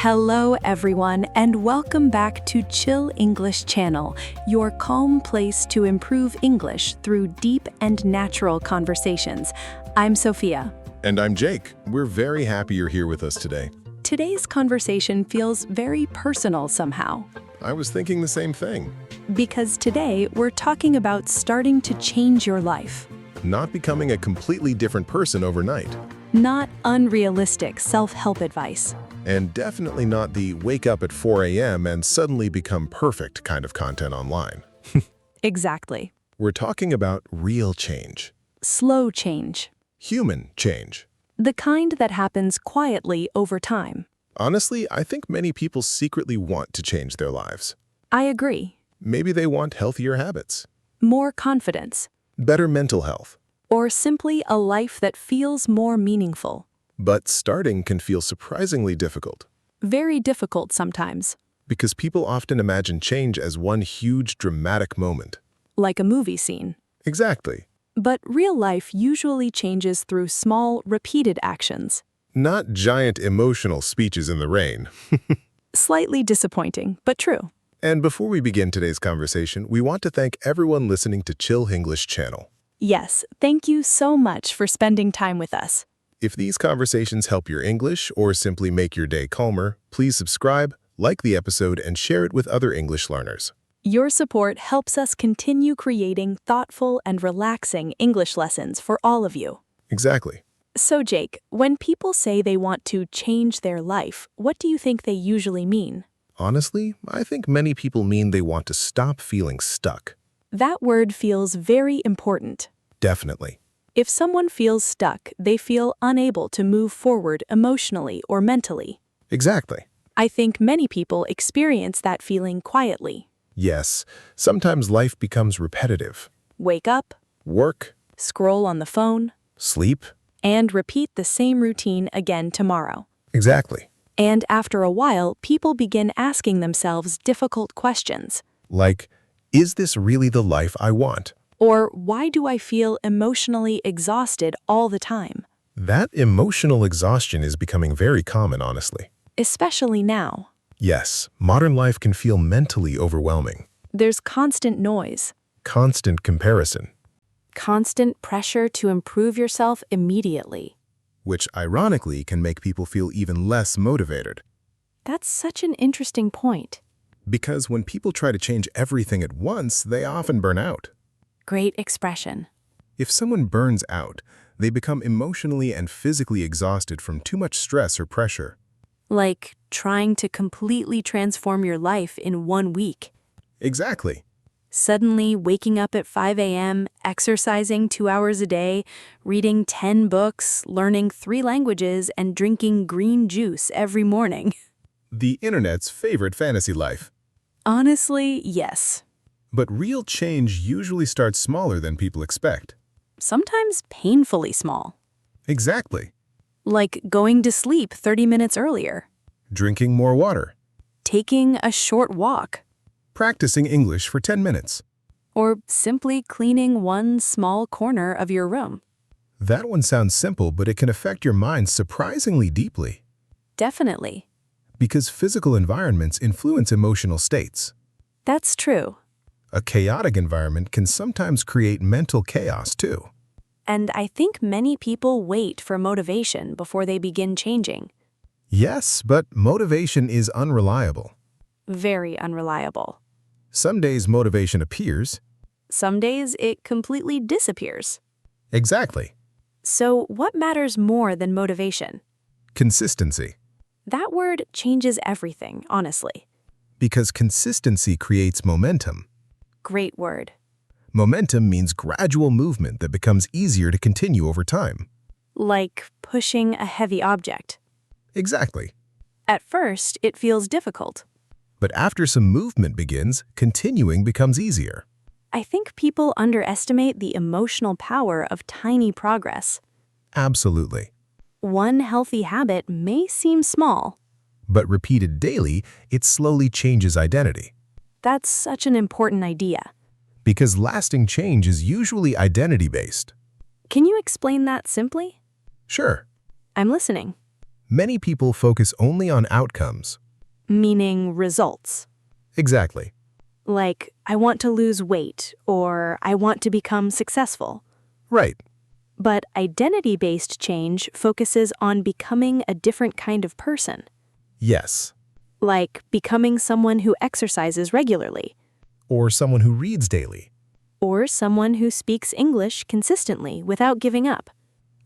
Hello everyone and welcome back to Chill English Channel, your calm place to improve English through deep and natural conversations. I'm Sophia. And I'm Jake. We're very happy you're here with us today. Today's conversation feels very personal somehow. I was thinking the same thing. Because today we're talking about starting to change your life. Not becoming a completely different person overnight. Not unrealistic self-help advice. And definitely not the wake up at 4 a.m. and suddenly become perfect kind of content online. Exactly. We're talking about real change. Slow change. Human change. The kind that happens quietly over time. Honestly, I think many people secretly want to change their lives. I agree. Maybe they want healthier habits, More confidence. better mental health. Or simply a life that feels more meaningful. But starting can feel surprisingly difficult Very difficult sometimes. because people often imagine change as one huge dramatic moment. Like a movie scene. Exactly. But real life usually changes through small, repeated actions. Not giant emotional speeches in the rain. Slightly disappointing, but true. And before we begin today's conversation, we want to thank everyone listening to Chill English Channel. Yes, thank you so much for spending time with us. If these conversations help your English or simply make your day calmer, please subscribe, like the episode, and share it with other English learners. Your support helps us continue creating thoughtful and relaxing English lessons for all of you. Exactly. So, Jake, when people say they want to change their life, what do you think they usually mean? Honestly, I think many people mean they want to stop feeling stuck. That word feels very important. Definitely. If someone feels stuck, they feel unable to move forward emotionally or mentally. Exactly. I think many people experience that feeling quietly. Yes, sometimes life becomes repetitive. Wake up, Work, scroll on the phone, sleep. and repeat the same routine again tomorrow. Exactly. And after a while, people begin asking themselves difficult questions. Like, is this really the life I want? Or why do I feel emotionally exhausted all the time? That emotional exhaustion is becoming very common, honestly. Especially now. Yes, modern life can feel mentally overwhelming. There's constant noise. Constant comparison, Constant pressure to improve yourself immediately. which ironically can make people feel even less motivated. That's such an interesting point. Because when people try to change everything at once, they often burn out. Great expression. If someone burns out, they become emotionally and physically exhausted from too much stress or pressure. Like trying to completely transform your life in 1 week. Exactly. Suddenly waking up at 5 a.m., exercising 2 hours a day, reading 10 books, learning 3 languages, and drinking green juice every morning. The internet's favorite fantasy life. Honestly, yes. But real change usually starts smaller than people expect. Sometimes painfully small. Exactly. Like going to sleep 30 minutes earlier. Drinking more water. Taking a short walk. Practicing English for 10 minutes. Or simply cleaning one small corner of your room. That one sounds simple, but it can affect your mind surprisingly deeply. Definitely. Because physical environments influence emotional states. That's true. A chaotic environment can sometimes create mental chaos too. And I think many people wait for motivation before they begin changing. Yes, but motivation is unreliable. Very unreliable. Some days motivation appears. Some days it completely disappears. Exactly. So what matters more than motivation? Consistency. That word changes everything, honestly. Because consistency creates momentum. Great word. Momentum means gradual movement that becomes easier to continue over time. Like pushing a heavy object. Exactly. At first, it feels difficult. But after some movement begins, continuing becomes easier. I think people underestimate the emotional power of tiny progress. Absolutely. One healthy habit may seem small. But repeated daily, it slowly changes identity. That's such an important idea. Because lasting change is usually identity-based. Can you explain that simply? Sure. I'm listening. Many people focus only on outcomes. Meaning results. Exactly. Like, I want to lose weight, or I want to become successful. Right. But identity-based change focuses on becoming a different kind of person. Yes. Like becoming someone who exercises regularly. Or someone who reads daily. Or someone who speaks English consistently without giving up.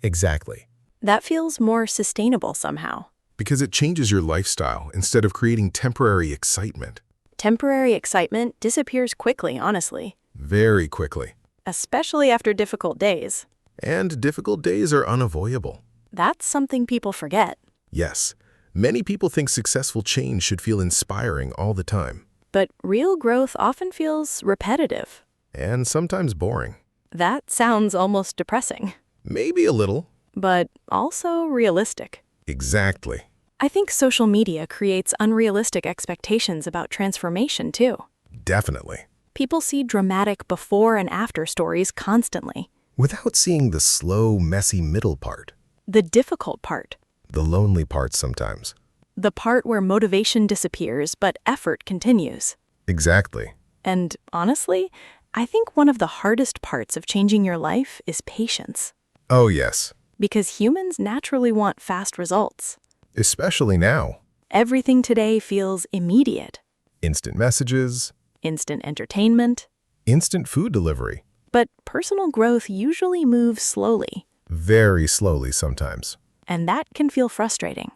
Exactly. That feels more sustainable somehow. Because it changes your lifestyle instead of creating temporary excitement. Temporary excitement disappears quickly, honestly. Very quickly. Especially after difficult days. And difficult days are unavoidable. That's something people forget. Yes. Many people think successful change should feel inspiring all the time. But real growth often feels repetitive. And sometimes boring. That sounds almost depressing. Maybe a little. But also realistic. Exactly. I think social media creates unrealistic expectations about transformation, too. Definitely. People see dramatic before and after stories constantly. Without seeing the slow, messy middle part. The difficult part. The lonely part sometimes. The part where motivation disappears, but effort continues. Exactly. And honestly, I think one of the hardest parts of changing your life is patience. Oh, yes. Because humans naturally want fast results. Especially now. Everything today feels immediate. Instant messages. Instant entertainment. Instant food delivery. But personal growth usually moves slowly. Very slowly sometimes. And that can feel frustrating.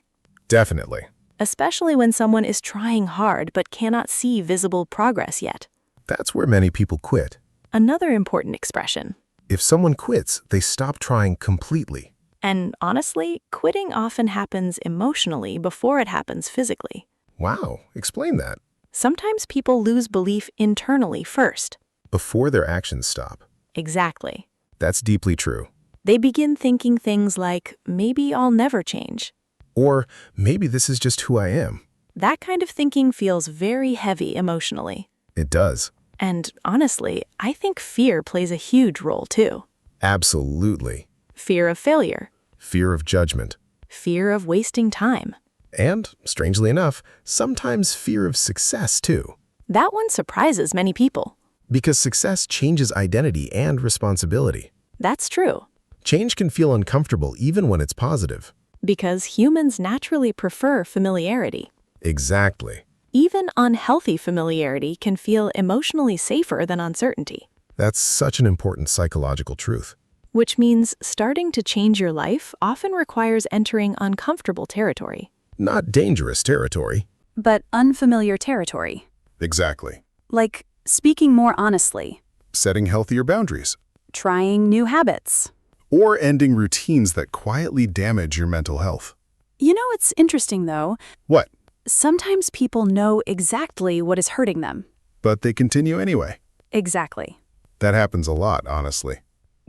Definitely. Especially when someone is trying hard but cannot see visible progress yet. That's where many people quit. Another important expression. If someone quits, they stop trying completely. And honestly, quitting often happens emotionally before it happens physically. Wow, explain that. Sometimes people lose belief internally first. Before their actions stop. Exactly. That's deeply true. They begin thinking things like, maybe I'll never change. Or maybe this is just who I am. That kind of thinking feels very heavy emotionally. It does. And honestly, I think fear plays a huge role too. Absolutely. Fear of failure. Fear of judgment. Fear of wasting time. And, strangely enough, sometimes fear of success too. That one surprises many people. Because success changes identity and responsibility. That's true. Change can feel uncomfortable even when it's positive. Because humans naturally prefer familiarity. Exactly. Even unhealthy familiarity can feel emotionally safer than uncertainty. That's such an important psychological truth. Which means starting to change your life often requires entering uncomfortable territory. Not dangerous territory. But unfamiliar territory. Exactly. Like speaking more honestly. Setting healthier boundaries. Trying new habits. Or ending routines that quietly damage your mental health. You know, it's interesting though. What? Sometimes people know exactly what is hurting them. But they continue anyway. Exactly. That happens a lot, honestly.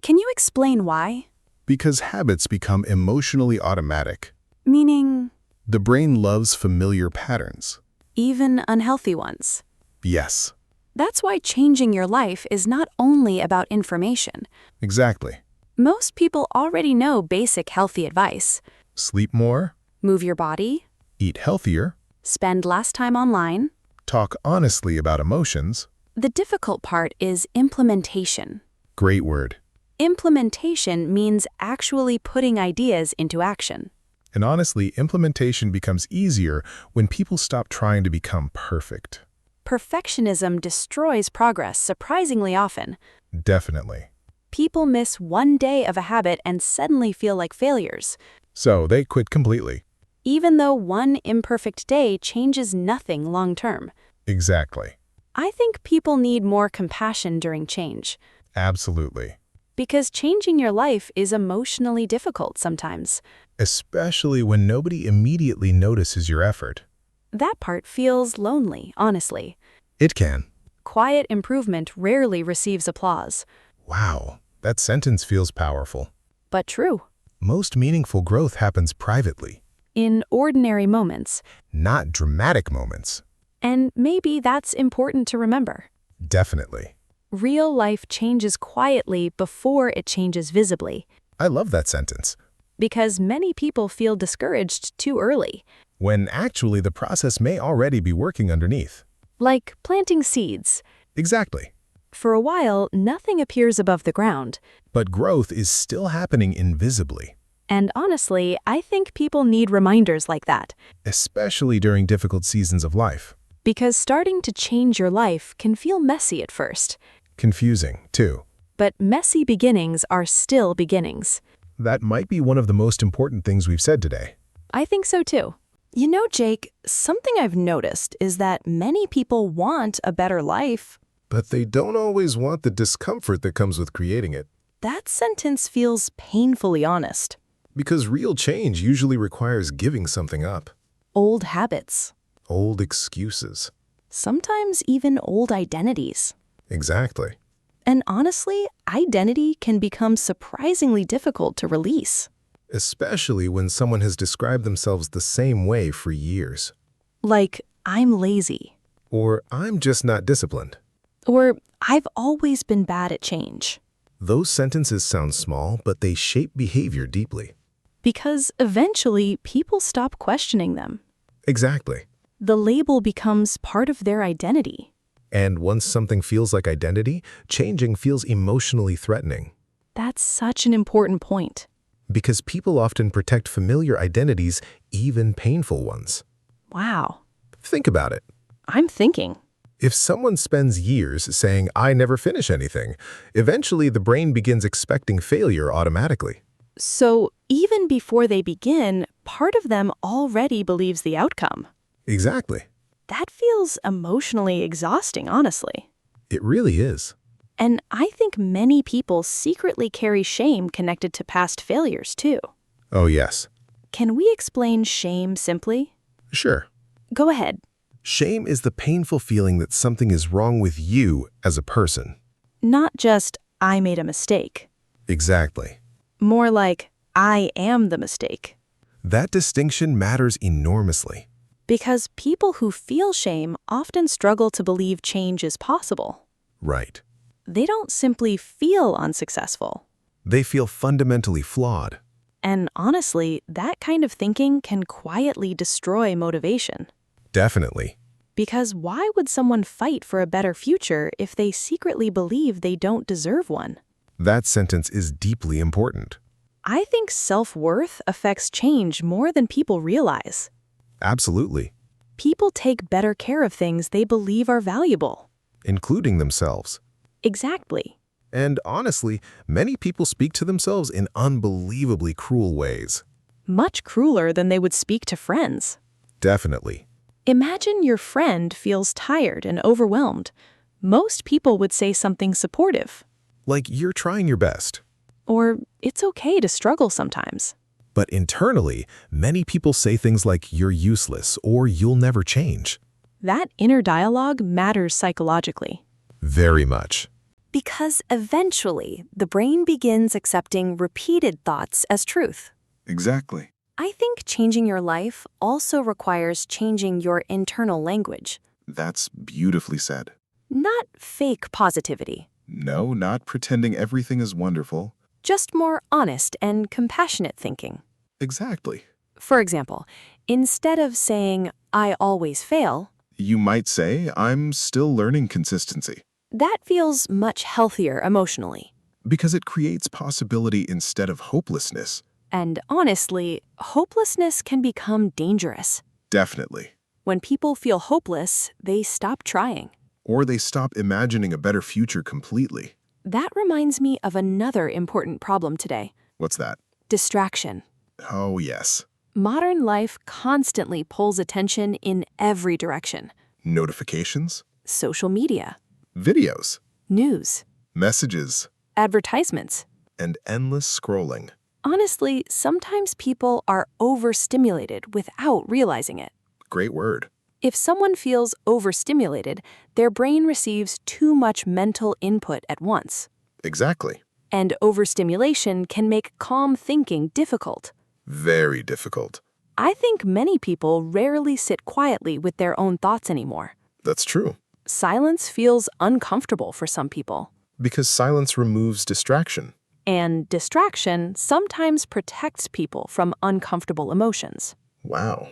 Can you explain why? Because habits become emotionally automatic. Meaning? The brain loves familiar patterns. Even unhealthy ones. Yes. That's why changing your life is not only about information. Exactly. Most people already know basic healthy advice. Sleep more. Move your body. Eat healthier. Spend less time online. Talk honestly about emotions. The difficult part is implementation. Great word. Implementation means actually putting ideas into action. And honestly, implementation becomes easier when people stop trying to become perfect. Perfectionism destroys progress surprisingly often. Definitely. People miss one day of a habit and suddenly feel like failures. So they quit completely. Even though one imperfect day changes nothing long term. Exactly. I think people need more compassion during change. Absolutely. Because changing your life is emotionally difficult sometimes. Especially when nobody immediately notices your effort. That part feels lonely, honestly. It can. Quiet improvement rarely receives applause. Wow, that sentence feels powerful. But true. Most meaningful growth happens privately. In ordinary moments. Not dramatic moments. And maybe that's important to remember. Definitely. Real life changes quietly before it changes visibly. I love that sentence. because many people feel discouraged too early. when actually the process may already be working underneath. Like planting seeds. Exactly. For a while, nothing appears above the ground. But growth is still happening invisibly, And honestly, I think people need reminders like that. especially during difficult seasons of life. Because starting to change your life can feel messy at first. Confusing, too. But messy beginnings are still beginnings. That might be one of the most important things we've said today. I think so too. You know, Jake, something I've noticed is that many people want a better life. But they don't always want the discomfort that comes with creating it. That sentence feels painfully honest. Because real change usually requires giving something up. Old habits. Old excuses. Sometimes even old identities. Exactly. And honestly, identity can become surprisingly difficult to release. Especially when someone has described themselves the same way for years. Like, I'm lazy. Or, I'm just not disciplined. Or, I've always been bad at change. Those sentences sound small, but they shape behavior deeply. Because eventually, people stop questioning them. Exactly. The label becomes part of their identity. And once something feels like identity, changing feels emotionally threatening. That's such an important point. Because people often protect familiar identities, even painful ones. Wow. Think about it. I'm thinking. If someone spends years saying, I never finish anything, eventually the brain begins expecting failure automatically. So even before they begin, part of them already believes the outcome. Exactly. That feels emotionally exhausting, honestly. It really is. And I think many people secretly carry shame connected to past failures, too. Oh, yes. Can we explain shame simply? Sure. Go ahead. Shame is the painful feeling that something is wrong with you as a person. Not just, I made a mistake. Exactly. More like, I am the mistake. That distinction matters enormously. Because people who feel shame often struggle to believe change is possible. Right. They don't simply feel unsuccessful. They feel fundamentally flawed. And honestly, that kind of thinking can quietly destroy motivation. Definitely. Because why would someone fight for a better future if they secretly believe they don't deserve one? That sentence is deeply important. I think self-worth affects change more than people realize. Absolutely. People take better care of things they believe are valuable. Including themselves. Exactly. And honestly, many people speak to themselves in unbelievably cruel ways. Much crueler than they would speak to friends. Definitely. Imagine your friend feels tired and overwhelmed. Most people would say something supportive. Like you're trying your best. Or, it's okay to struggle sometimes. But internally, many people say things like you're useless or you'll never change. That inner dialogue matters psychologically. Very much. Because eventually, the brain begins accepting repeated thoughts as truth. Exactly. I think changing your life also requires changing your internal language. That's beautifully said. Not fake positivity. No, not pretending everything is wonderful. Just more honest and compassionate thinking. Exactly. For example, instead of saying, I always fail, You might say, I'm still learning consistency. that feels much healthier emotionally. Because it creates possibility instead of hopelessness. And honestly, hopelessness can become dangerous. Definitely. When people feel hopeless, they stop trying. Or they stop imagining a better future completely. That reminds me of another important problem today. What's that? Distraction. Oh, yes. Modern life constantly pulls attention in every direction. Notifications? Social media, Videos? news, Messages? advertisements. And endless scrolling. Honestly, sometimes people are overstimulated without realizing it. Great word. If someone feels overstimulated, their brain receives too much mental input at once. Exactly. And overstimulation can make calm thinking difficult. Very difficult. I think many people rarely sit quietly with their own thoughts anymore. That's true. Silence feels uncomfortable for some people. Because silence removes distraction. And distraction sometimes protects people from uncomfortable emotions. Wow,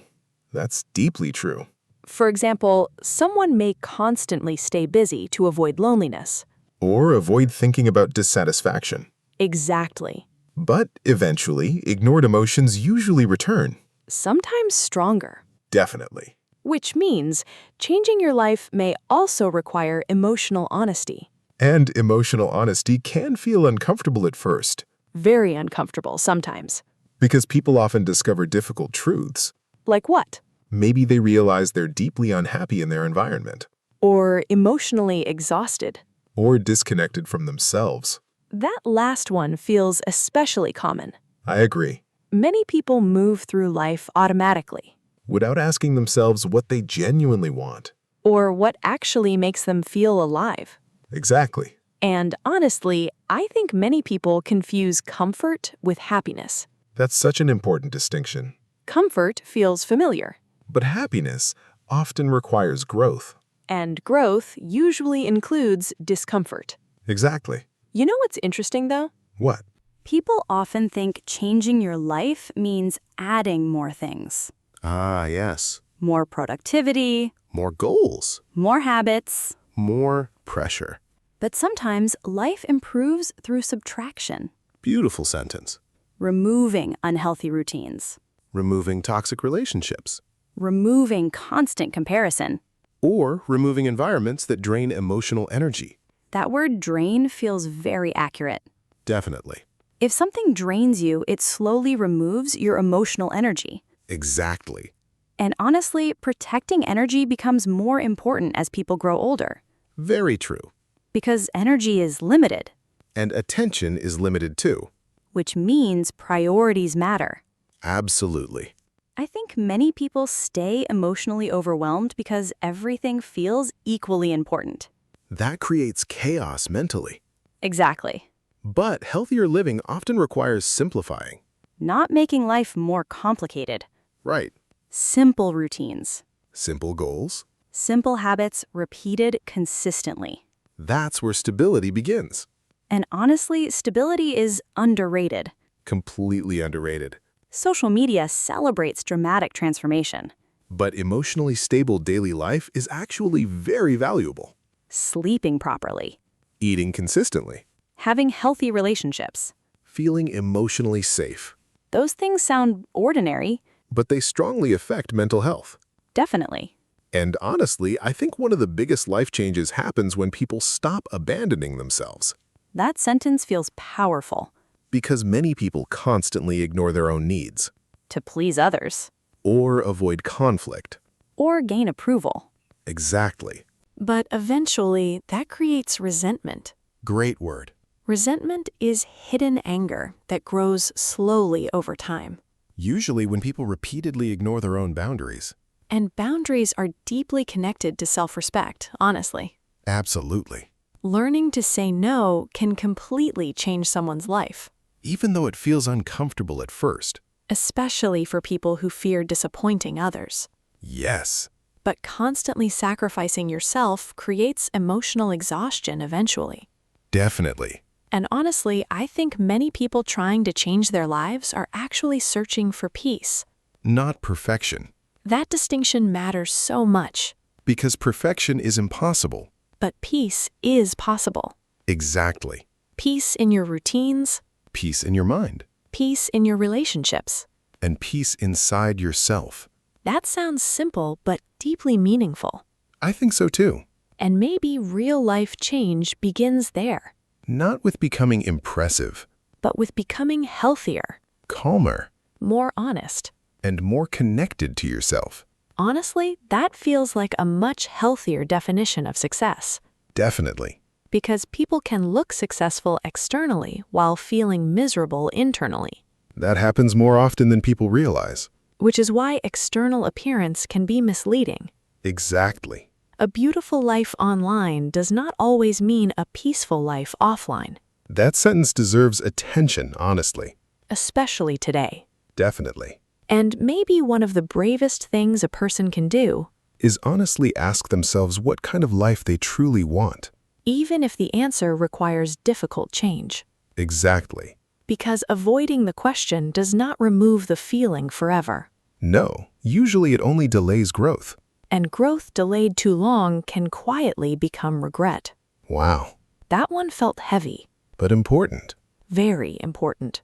that's deeply true. For example, someone may constantly stay busy to avoid loneliness. Or avoid thinking about dissatisfaction. Exactly. But eventually, ignored emotions usually return. Sometimes stronger. Definitely. Which means changing your life may also require emotional honesty. And emotional honesty can feel uncomfortable at first. Very uncomfortable sometimes. Because people often discover difficult truths. Like what? Maybe they realize they're deeply unhappy in their environment. Or emotionally exhausted. Or disconnected from themselves. That last one feels especially common. I agree. Many people move through life automatically. Without asking themselves what they genuinely want. Or what actually makes them feel alive. Exactly. And honestly, I think many people confuse comfort with happiness. That's such an important distinction. Comfort feels familiar. But happiness often requires growth. And growth usually includes discomfort. Exactly. You know what's interesting, though? What? People often think changing your life means adding more things. Ah, yes. More productivity, More goals. more habits. More pressure. But sometimes life improves through subtraction, Beautiful sentence. removing unhealthy routines, Removing toxic relationships. removing constant comparison. Or removing environments that drain emotional energy. That word drain feels very accurate. Definitely. If something drains you, it slowly removes your emotional energy. Exactly. And honestly, protecting energy becomes more important as people grow older. Very true. Because energy is limited, And attention is limited too. which means priorities matter. Absolutely. I think many people stay emotionally overwhelmed because everything feels equally important. That creates chaos mentally. Exactly. But healthier living often requires simplifying. Not making life more complicated. Right. Simple routines. Simple goals. Simple habits repeated consistently. That's where stability begins. And honestly, stability is underrated. Completely underrated. Social media celebrates dramatic transformation. But emotionally stable daily life is actually very valuable. Sleeping properly. Eating consistently. Having healthy relationships. Feeling emotionally safe. Those things sound ordinary. But they strongly affect mental health. Definitely. And honestly, I think one of the biggest life changes happens when people stop abandoning themselves. That sentence feels powerful. Because many people constantly ignore their own needs. To please others. Or avoid conflict. Or gain approval. Exactly. But eventually, that creates resentment. Great word. Resentment is hidden anger that grows slowly over time. Usually when people repeatedly ignore their own boundaries. And boundaries are deeply connected to self-respect, honestly. Absolutely. Learning to say no can completely change someone's life, Even though it feels uncomfortable at first. especially for people who fear disappointing others. Yes. But constantly sacrificing yourself creates emotional exhaustion eventually. Definitely. And honestly, I think many people trying to change their lives are actually searching for peace. Not perfection. That distinction matters so much. Because perfection is impossible. But peace is possible. Exactly. Peace in your routines, Peace in your mind. peace in your relationships. And peace inside yourself. That sounds simple, but deeply meaningful. I think so too. And maybe real-life change begins there, Not with becoming impressive, but with becoming healthier, calmer, more honest. and more connected to yourself. Honestly, that feels like a much healthier definition of success. Definitely. Because people can look successful externally while feeling miserable internally. That happens more often than people realize. Which is why external appearance can be misleading. Exactly. A beautiful life online does not always mean a peaceful life offline, That sentence deserves attention, honestly. especially today. Definitely. And maybe one of the bravest things a person can do, Is honestly ask themselves what kind of life they truly want. even if the answer requires difficult change. Exactly. Because avoiding the question does not remove the feeling forever. No, usually it only delays growth. And growth delayed too long can quietly become regret. Wow. That one felt heavy. But important. Very important.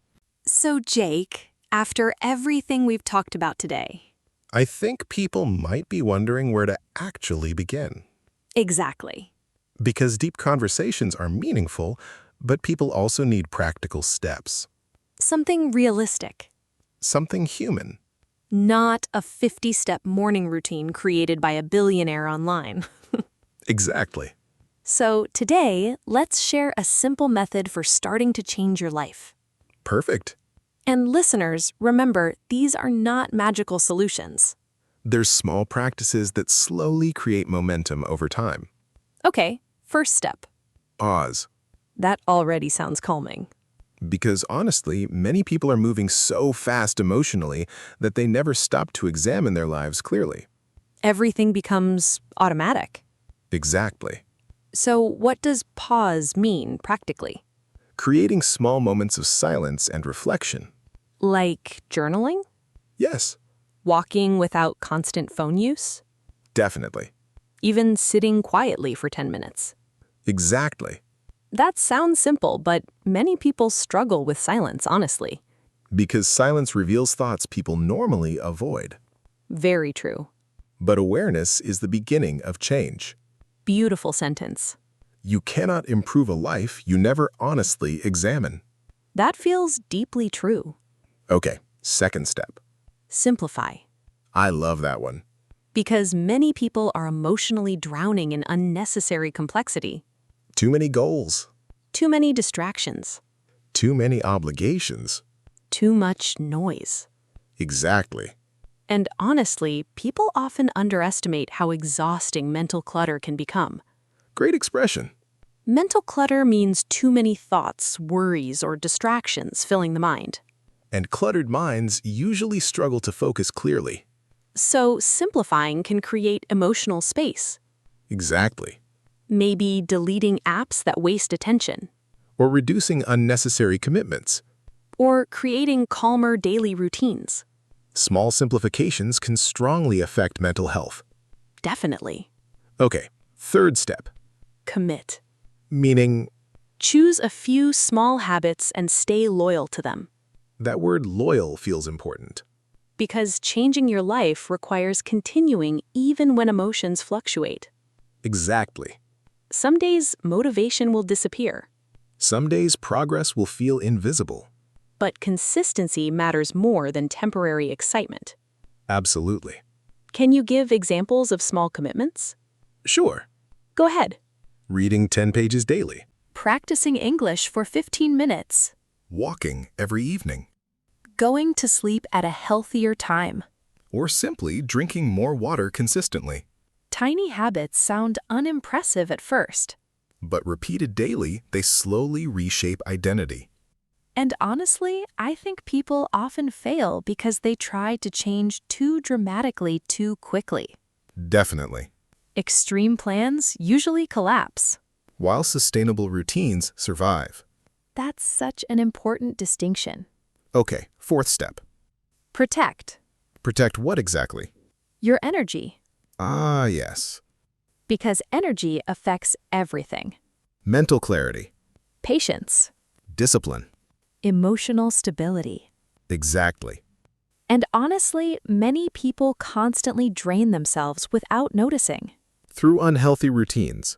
So, Jake, after everything we've talked about today. I think people might be wondering where to actually begin. Exactly. Because deep conversations are meaningful, but people also need practical steps. Something realistic. Something human. Not a 50-step morning routine created by a billionaire online. Exactly. So today, let's share a simple method for starting to change your life. Perfect. And listeners, remember, these are not magical solutions. There's small practices that slowly create momentum over time. Okay, first step. Pause. That already sounds calming. Because honestly, many people are moving so fast emotionally that they never stop to examine their lives clearly. Everything becomes automatic. Exactly. So what does pause mean practically? Creating small moments of silence and reflection. Like journaling? Yes, Walking without constant phone use? definitely. Even sitting quietly for 10 minutes? Exactly. That sounds simple, but many people struggle with silence, honestly. Because silence reveals thoughts people normally avoid. Very true. But awareness is the beginning of change. Beautiful sentence. You cannot improve a life you never honestly examine. That feels deeply true. Okay, second step. Simplify. I love that one. Because many people are emotionally drowning in unnecessary complexity. Too many goals. Too many distractions. Too many obligations. Too much noise. Exactly. And honestly, people often underestimate how exhausting mental clutter can become. Great expression. Mental clutter means too many thoughts, worries, or distractions filling the mind. And cluttered minds usually struggle to focus clearly. So simplifying can create emotional space. Exactly. Maybe deleting apps that waste attention. Or reducing unnecessary commitments. Or creating calmer daily routines. Small simplifications can strongly affect mental health. Definitely. Okay, third step. Commit. Meaning, Choose a few small habits and stay loyal to them. that word loyal feels important. Because changing your life requires continuing even when emotions fluctuate. Exactly. Some days, motivation will disappear. Some days progress will feel invisible. But consistency matters more than temporary excitement. Absolutely. Can you give examples of small commitments? Sure. Go ahead. Reading 10 pages daily. Practicing English for 15 minutes. Walking every evening. Going to sleep at a healthier time. Or simply drinking more water consistently. Tiny habits sound unimpressive at first. But repeated daily, they slowly reshape identity. And honestly, I think people often fail because they try to change too dramatically too quickly. Definitely. Extreme plans usually collapse. While sustainable routines survive. That's such an important distinction. Okay, fourth step. Protect Protect what exactly? your energy, Ah, yes. because energy affects everything. Mental clarity. Patience, Discipline. emotional stability. Exactly. And honestly, many people constantly drain themselves without noticing. Through unhealthy routines,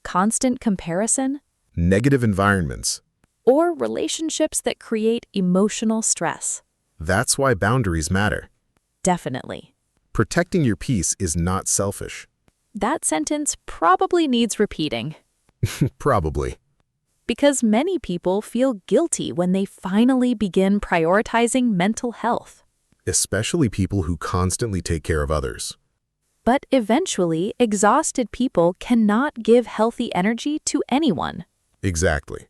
Constant comparison, negative environments. or relationships that create emotional stress. That's why boundaries matter. Definitely. Protecting your peace is not selfish. That sentence probably needs repeating. Probably. Because many people feel guilty when they finally begin prioritizing mental health. Especially people who constantly take care of others. But eventually, exhausted people cannot give healthy energy to anyone. Exactly.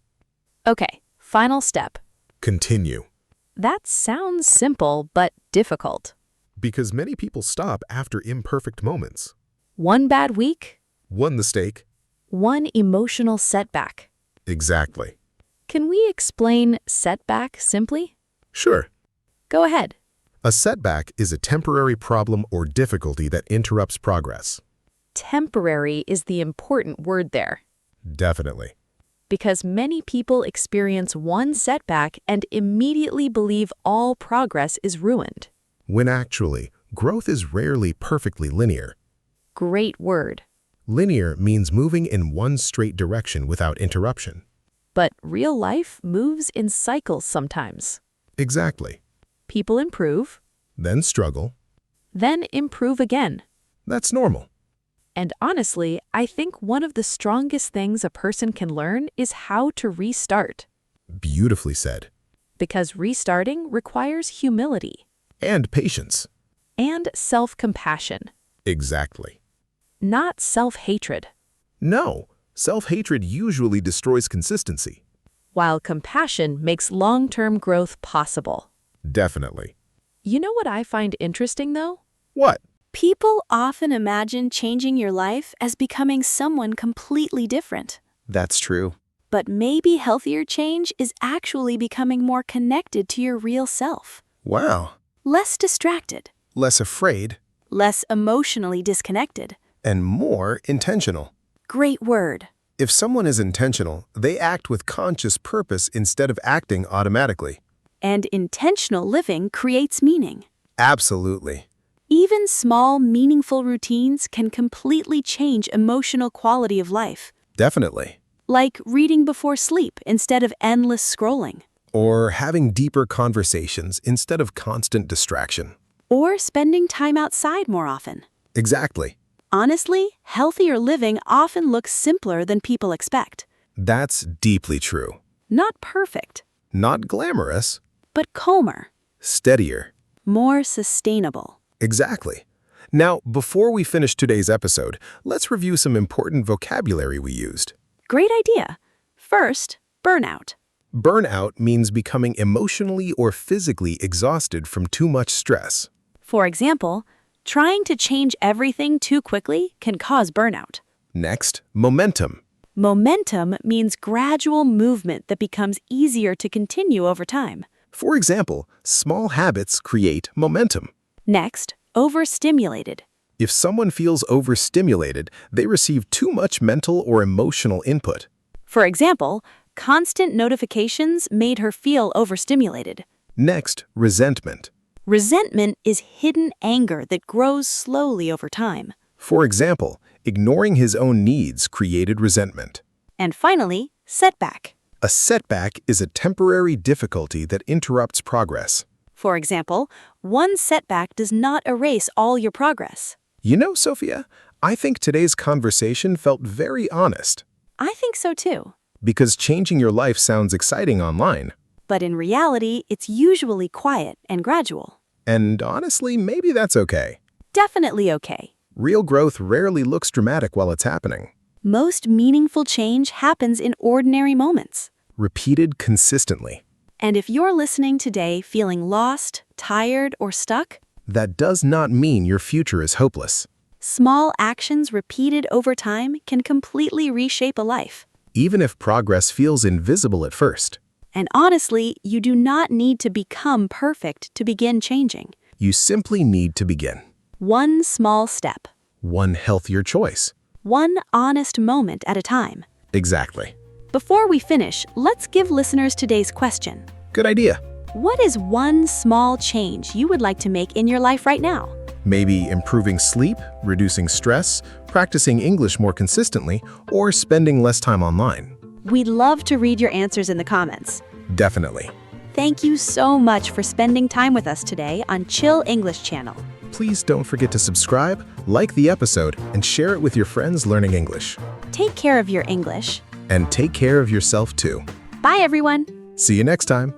Okay, final step. Continue. That sounds simple, but difficult. Because many people stop after imperfect moments. One bad week, One mistake. one emotional setback. Exactly. Can we explain setback simply? Sure. Go ahead. A setback is a temporary problem or difficulty that interrupts progress. Temporary is the important word there, Definitely. because many people experience one setback and immediately believe all progress is ruined. When actually, growth is rarely perfectly linear. Great word. Linear means moving in one straight direction without interruption. But real life moves in cycles sometimes. Exactly. People improve, Then struggle. then improve again. That's normal. And honestly, I think one of the strongest things a person can learn is how to restart. Beautifully said. Because restarting requires humility And patience. and self-compassion, Exactly. not self-hatred. No, self-hatred usually destroys consistency. While compassion makes long-term growth possible. Definitely. You know what I find interesting, though? What? People often imagine changing your life as becoming someone completely different. That's true. But maybe healthier change is actually becoming more connected to your real self. Wow. Less distracted, Less afraid less emotionally disconnected. and more intentional. Great word. If someone is intentional, they act with conscious purpose instead of acting automatically. And intentional living creates meaning. Absolutely. Even small, meaningful routines can completely change emotional quality of life. Definitely. Like reading before sleep instead of endless scrolling. Or having deeper conversations instead of constant distraction. Or spending time outside more often. Exactly. Honestly, healthier living often looks simpler than people expect. That's deeply true. Not perfect, Not glamorous, but calmer, steadier. more sustainable. Exactly. Now, before we finish today's episode, let's review some important vocabulary we used. Great idea. First, burnout. Burnout means becoming emotionally or physically exhausted from too much stress. For example, trying to change everything too quickly can cause burnout. Next, momentum. Momentum means gradual movement that becomes easier to continue over time. For example, small habits create momentum. Next, overstimulated. If someone feels overstimulated, they receive too much mental or emotional input. For example, constant notifications made her feel overstimulated. Next, resentment. Resentment is hidden anger that grows slowly over time. For example, ignoring his own needs created resentment. And finally, setback. A setback is a temporary difficulty that interrupts progress. For example, one setback does not erase all your progress. You know, Sophia, I think today's conversation felt very honest. I think so too. Because changing your life sounds exciting online. But in reality, it's usually quiet and gradual. And honestly, maybe that's okay. Definitely okay. Real growth rarely looks dramatic while it's happening. Most meaningful change happens in ordinary moments. Repeated consistently. And if you're listening today feeling lost, tired, or stuck, That does not mean your future is hopeless. small actions repeated over time can completely reshape a life. Even if progress feels invisible at first. And honestly, you do not need to become perfect to begin changing. You simply need to begin. One small step, One healthier choice. one honest moment at a time. Exactly. Before we finish, let's give listeners today's question. Good idea. What is one small change you would like to make in your life right now? Maybe improving sleep, reducing stress, practicing English more consistently, or spending less time online. We'd love to read your answers in the comments. Definitely. Thank you so much for spending time with us today on Chill English Channel. Please don't forget to subscribe, like the episode, and share it with your friends learning English. Take care of your English. And take care of yourself too. Bye, everyone. See you next time.